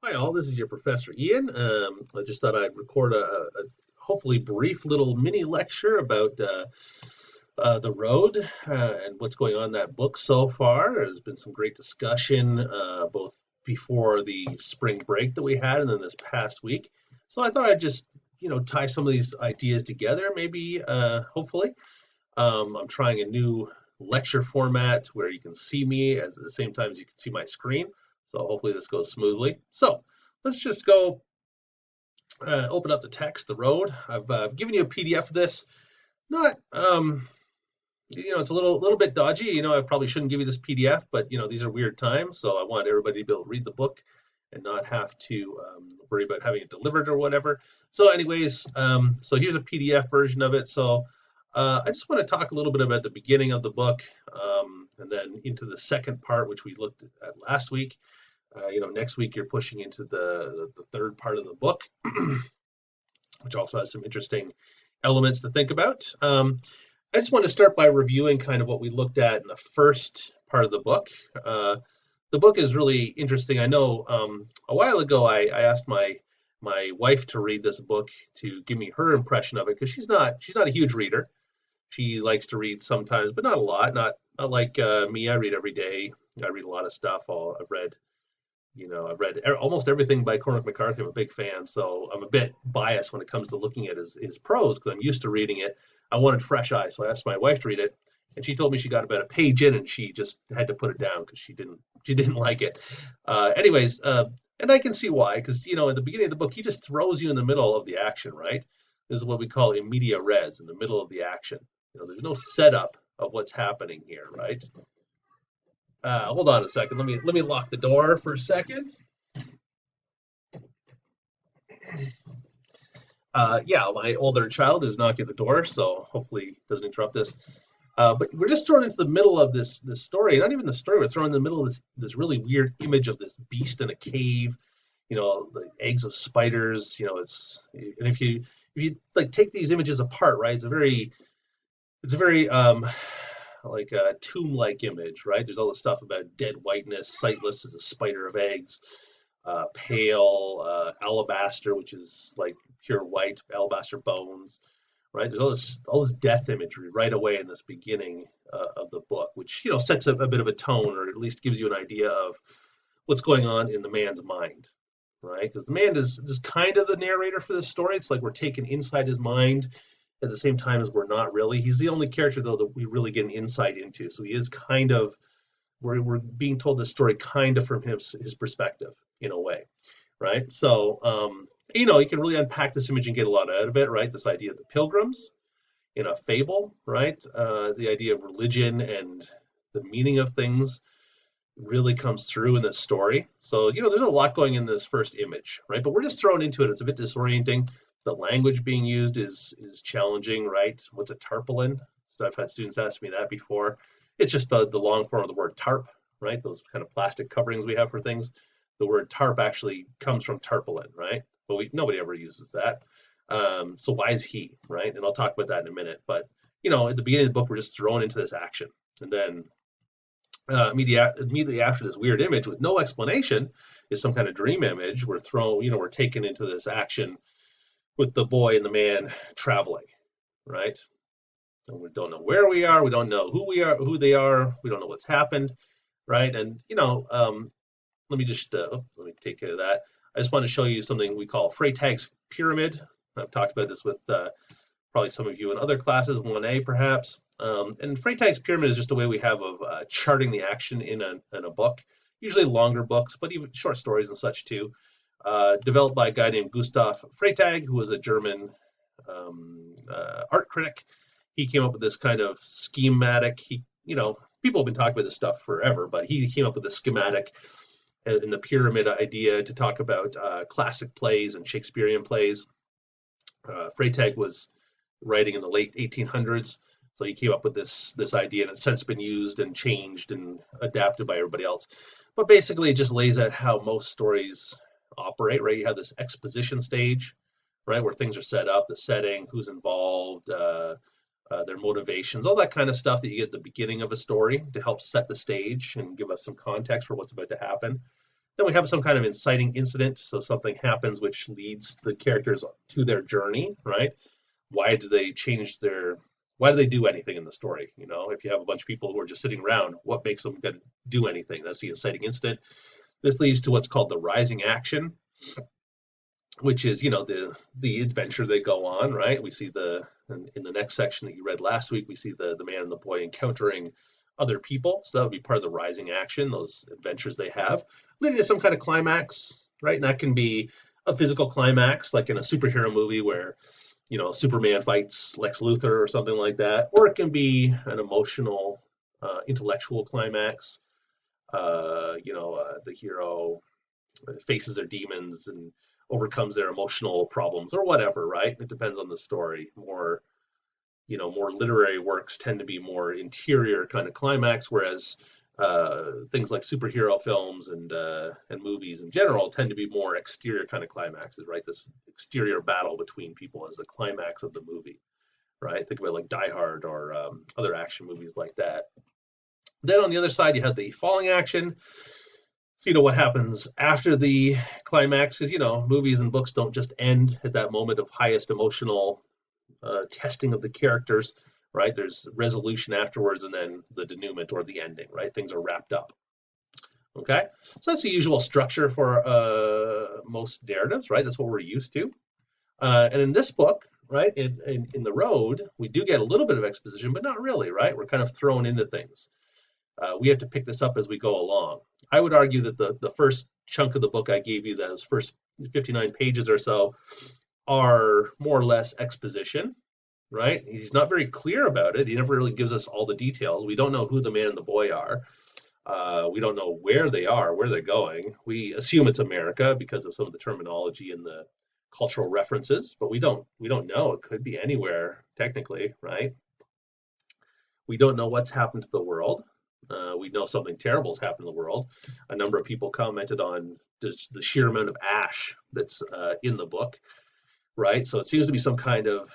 Hi, all. This is your Professor Ian. I just thought I'd record a hopefully brief little mini lecture about The Road and what's going on in that book so far. There's been some great discussion both before the spring break that we had and then this past week. So I thought I'd just, tie some of these ideas together, maybe, hopefully. I'm trying a new lecture format where you can see me at the same time as you can see my screen. So hopefully this goes smoothly. So let's just go open up the text, The Road. I've given you a PDF of this. Not, it's a little bit dodgy. I probably shouldn't give you this PDF, but these are weird times, so I want everybody to be able to read the book and not have to worry about having it delivered or whatever. So anyways, so here's a PDF version of it. So I just want to talk a little bit about the beginning of the book and then into the second part, which we looked at last week. Next week you're pushing into the third part of the book, which also has some interesting elements to think about. I just want to start by reviewing kind of what we looked at in the first part of the book. The book is really interesting. I know a while ago I asked my wife to read this book to give me her impression of it because she's not a huge reader. She likes to read sometimes, but not a lot. Not like me. I read every day. I read a lot of stuff. I've read almost everything by Cormac McCarthy. I'm a big fan, so I'm a bit biased when it comes to looking at his prose because I'm used to reading it. I wanted fresh eyes, so I asked my wife to read it, and she told me she got about a page in and she just had to put it down because she didn't like it. Anyways, and I can see why because at the beginning of the book he just throws you in the middle of the action, right? This is what we call in media res, in the middle of the action. There's no setup of what's happening here, right? Hold on a second. Let me lock the door for a second. Yeah, my older child is knocking at the door, so hopefully it doesn't interrupt this. But we're just thrown into the middle of this story. Not even the story. We're thrown in the middle of this really weird image of this beast in a cave. The eggs of spiders. And if you like take these images apart, right? It's a very like a tomb-like image, right? There's all this stuff about dead whiteness, sightless as a spider of eggs, pale alabaster, which is like pure white alabaster bones, right? There's all this death imagery right away in this beginning of the book, which sets a bit of a tone, or at least gives you an idea of what's going on in the man's mind, right? Because the man is just kind of the narrator for this story. It's like we're taken inside his mind at the same time as we're not really. He's the only character though that we really get an insight into. So he is kind of we're being told this story kind of from his perspective in a way, right? So you can really unpack this image and get a lot out of it, right? This idea of the pilgrims in a fable, right? The idea of religion and the meaning of things really comes through in this story. So, there's a lot going in this first image, right? But we're just thrown into it. It's a bit disorienting. The language being used is challenging, right? What's a tarpaulin? So I've had students ask me that before. It's just the long form of the word tarp, right? Those kind of plastic coverings we have for things. The word tarp actually comes from tarpaulin, right? But nobody ever uses that. So why is he, right? And I'll talk about that in a minute. But, at the beginning of the book, we're just thrown into this action. And then immediately after this weird image with no explanation is some kind of dream image. We're taken into this action with the boy and the man traveling, right? And we don't know where we are. We don't know who they are. We don't know what's happened, right? And let me take care of that. I just want to show you something we call Freytags Pyramid. I've talked about this with probably some of you in other classes, 1A perhaps. And Freytag's Pyramid is just a way we have of charting the action in a book, usually longer books, but even short stories and such too. Developed by a guy named Gustav Freytag, who was a German art critic. He came up with this kind of schematic. People have been talking about this stuff forever, but he came up with a schematic in the pyramid idea to talk about classic plays and Shakespearean plays. Freytag was writing in the late 1800s, so he came up with this idea, and it's since been used and changed and adapted by everybody else. But basically, it just lays out how most stories operate, right? You have this exposition stage, right, where things are set up, the setting, who's involved, their motivations, all that kind of stuff that you get at the beginning of a story to help set the stage and give us some context for what's about to happen. Then we have some kind of inciting incident, so something happens which leads the characters to their journey, right? Why do they change their why do they do anything in the story? You know, if you have a bunch of people who are just sitting around, what makes them do anything? That's the inciting incident. This leads to what's called the rising action, which is, you know, the adventure they go on, right? We see in the next section that you read last week, we see the man and the boy encountering other people. So that would be part of the rising action, those adventures they have, leading to some kind of climax, right? And that can be a physical climax, like in a superhero movie where, you know, Superman fights Lex Luthor or something like that, or it can be an emotional, intellectual climax. The hero faces their demons and overcomes their emotional problems or whatever, right? It depends on the story. More literary works tend to be more interior kind of climax, whereas things like superhero films and movies in general tend to be more exterior kind of climaxes, right? This exterior battle between people as the climax of the movie, right? Think about like Die Hard or other action movies like that. Then on the other side, you have the falling action. So, you know, what happens after the climax is, you know, movies and books don't just end at that moment of highest emotional testing of the characters, right? There's resolution afterwards and then the denouement or the ending, right? Things are wrapped up. Okay, so that's the usual structure for most narratives, right? That's what we're used to. And in this book, right, in The Road, we do get a little bit of exposition, but not really, right? We're kind of thrown into things. We have to pick this up as we go along. I would argue that the first chunk of the book I gave you, those first 59 pages or so, are more or less exposition, right? He's not very clear about it. He never really gives us all the details. We don't know who the man and the boy are. We don't know where they are, where they're going. We assume it's America because of some of the terminology and the cultural references, but we don't know. It could be anywhere technically, right? We don't know what's happened to the world. We know something terrible has happened in the world. A number of people commented on the sheer amount of ash that's in the book, right? So it seems to be some kind of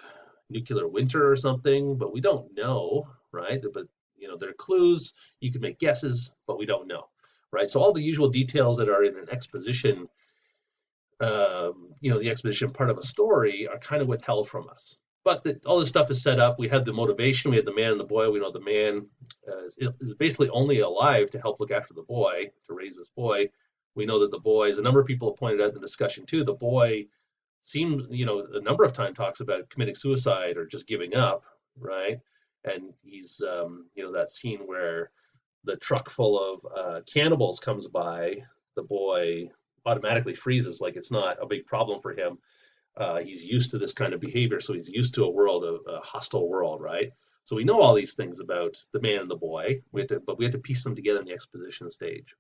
nuclear winter or something, but we don't know, right? But you know, there are clues. You can make guesses, but we don't know, right? So all the usual details that are in an exposition, the exposition part of a story, are kind of withheld from us. But all this stuff is set up. We have the motivation. We have the man and the boy. We know the man is basically only alive to help look after the boy, to raise this boy. We know that the boy, as a number of people have pointed out in the discussion too, the boy seems, a number of times talks about committing suicide or just giving up, right? And he's, that scene where the truck full of cannibals comes by, the boy automatically freezes, like it's not a big problem for him. He's used to this kind of behavior, so he's used to a hostile world, right? So we know all these things about the man and the boy, but we have to piece them together in the exposition stage.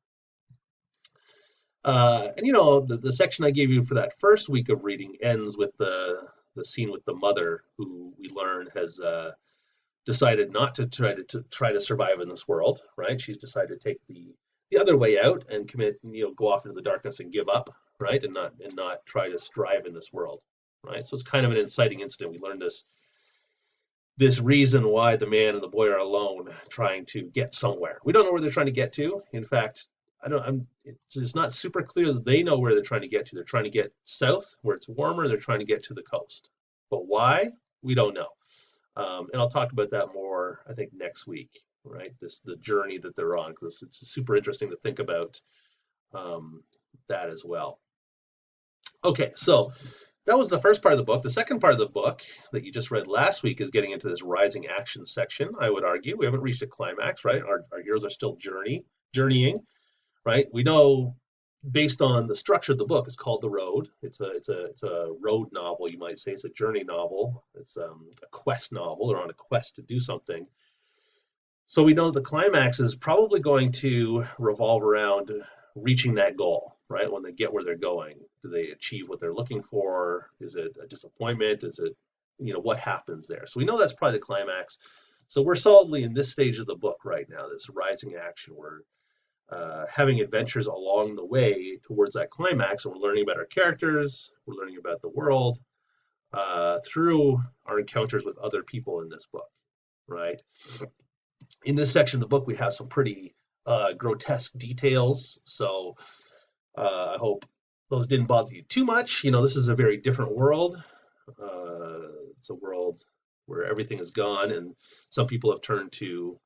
The section I gave you for that first week of reading ends with the scene with the mother, who we learn has decided not to try to survive in this world, right? She's decided to take the other way out and go off into the darkness and give up, right? And not try to strive in this world, right? So it's kind of an inciting incident. We learn this reason why the man and the boy are alone, trying to get somewhere. We don't know where they're trying to get to. In fact, it's not super clear that they know where they're trying to get to. They're trying to get south, where it's warmer. They're trying to get to the coast, but why? We don't know. And I'll talk about that more, I think, next week, right? The journey that they're on, because it's super interesting to think about that as well. Okay, so that was the first part of the book. The second part of the book that you just read last week is getting into this rising action section. I would argue we haven't reached a climax, right? Our heroes are still journeying, right? We know, based on the structure of the book, it's called The Road. It's a road novel, you might say. It's a journey novel. It's a quest novel. They're on a quest to do something. So we know the climax is probably going to revolve around reaching that goal, right? When they get where they're going, do they achieve what they're looking for? Is it a disappointment? Is it, what happens there? So we know that's probably the climax. So we're solidly in this stage of the book right now, this rising action. We're having adventures along the way towards that climax, and we're learning about our characters, we're learning about the world through our encounters with other people in this book, right? In this section of the book, we have some pretty grotesque details. So I hope those didn't bother you too much. This is a very different world. It's a world where everything is gone, and some people have turned to,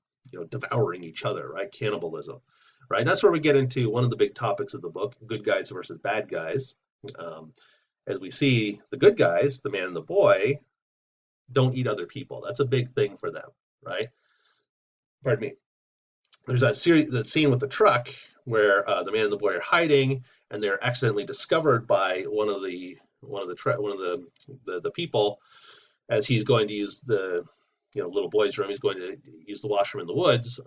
devouring each other, right? Cannibalism, right? And that's where we get into one of the big topics of the book: good guys versus bad guys. Um, as we see, the good guys, the man and the boy, don't eat other people. That's a big thing for them, right? Pardon me. There's that scene with the truck where the man and the boy are hiding, and they're accidentally discovered by one of the people as he's going to use the little boy's room. He's going to use the washroom in the woods.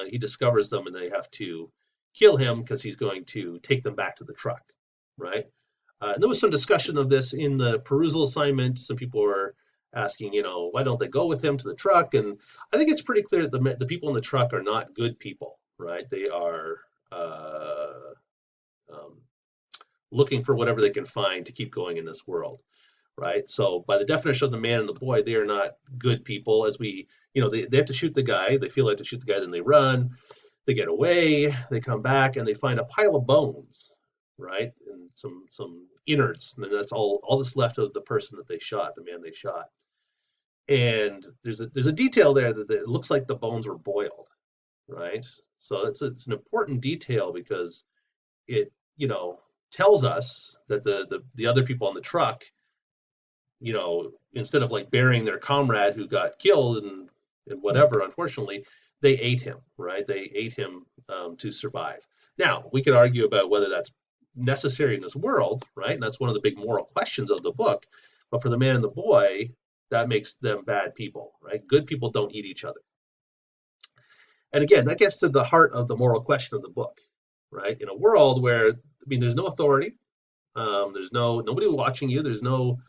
He discovers them, and they have to kill him because he's going to take them back to the truck, right? And there was some discussion of this in the perusal assignment. Some people were asking, why don't they go with him to the truck? And I think it's pretty clear that the people in the truck are not good people, right? They are um, looking for whatever they can find to keep going in this world, right? So by the definition of the man and the boy, they are not good people. As they have to shoot the guy. They feel like to shoot the guy, then they run. They get away. They come back, and they find a pile of bones, right? And some innards, and that's all that's left of the person that they shot, the man they shot. And there's a detail there that it looks like the bones were boiled, right? So it's an important detail because it tells us that the other people on the truck, instead of like burying their comrade who got killed and whatever, unfortunately, they ate him, right? They ate him to survive. Now, we could argue about whether that's necessary in this world, right? And that's one of the big moral questions of the book. But for the man and the boy, that makes them bad people, right? Good people don't eat each other. And again, that gets to the heart of the moral question of the book, right? In a world where, there's no authority, there's nobody watching you, there's no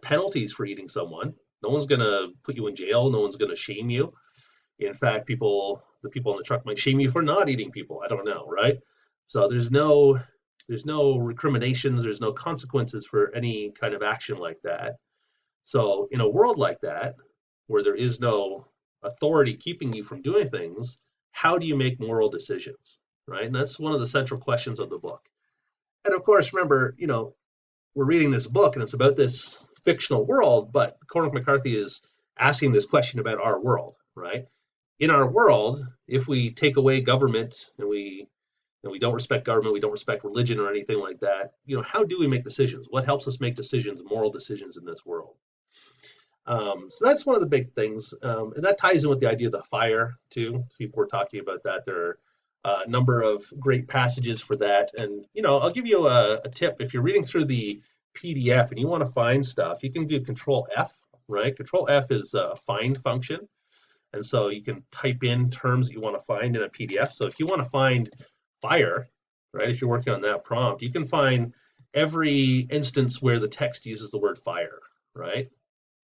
penalties for eating someone. No one's gonna put you in jail. No one's gonna shame you. In fact, the people in the truck might shame you for not eating people. I don't know, right? So there's no recriminations. There's no consequences for any kind of action like that. So in a world like that, where there is no authority keeping you from doing things, how do you make moral decisions, right? And that's one of the central questions of the book. And of course, remember, we're reading this book and it's about this fictional world, but Cormac McCarthy is asking this question about our world, right? In our world, if we take away government and we don't respect government, we don't respect religion or anything like that, how do we make decisions? What helps us make decisions, moral decisions in this world? So that's one of the big things, and that ties in with the idea of the fire too. People were talking about that. There are a number of great passages for that, and I'll give you a tip. If you're reading through the PDF and you want to find stuff, you can do Control F, right? Control F is a find function, and so you can type in terms that you want to find in a PDF. So if you want to find fire, right? If you're working on that prompt, you can find every instance where the text uses the word fire, right?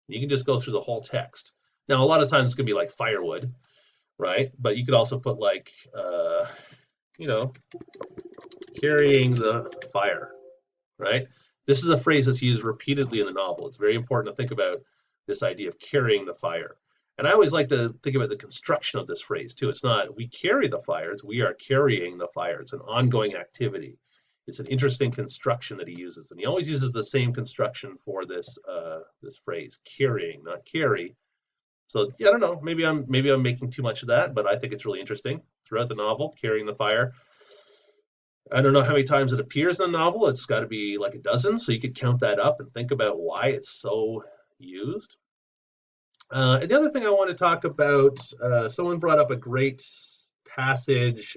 You can just go through the whole text. Now, a lot of times it's going to be like firewood, right? But you could also put like, carrying the fire, right? This is a phrase that's used repeatedly in the novel. It's very important to think about this idea of carrying the fire. And I always like to think about the construction of this phrase too. It's not we carry the fire, it's we are carrying the fire. It's an ongoing activity. It's an interesting construction that he uses, and he always uses the same construction for this phrase, carrying, not carry. So yeah, I don't know. Maybe I'm making too much of that, but I think it's really interesting throughout the novel, carrying the fire. I don't know how many times it appears in the novel. It's got to be like a dozen, so you could count that up and think about why it's so used. And the other thing I want to talk about, someone brought up a great passage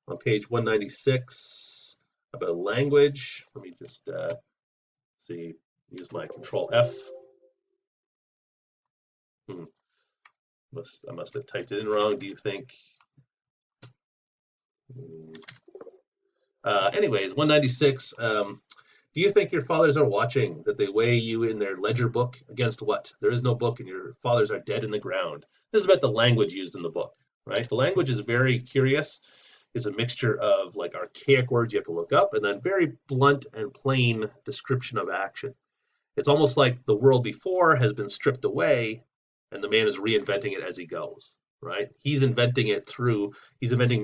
on page 196 about language. Let me just see, use my Control F. I must have typed it in wrong. Do you think? Anyways, 196. Do you think your fathers are watching, that they weigh you in their ledger book against what? There is no book, and your fathers are dead in the ground. This is about the language used in the book, right? The language is very curious. It's a mixture of like archaic words you have to look up and then very blunt and plain description of action. It's almost like the world before has been stripped away and the man is reinventing it as he goes, right? He's inventing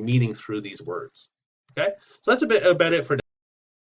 meaning through these words. Okay, so that's a bit about it for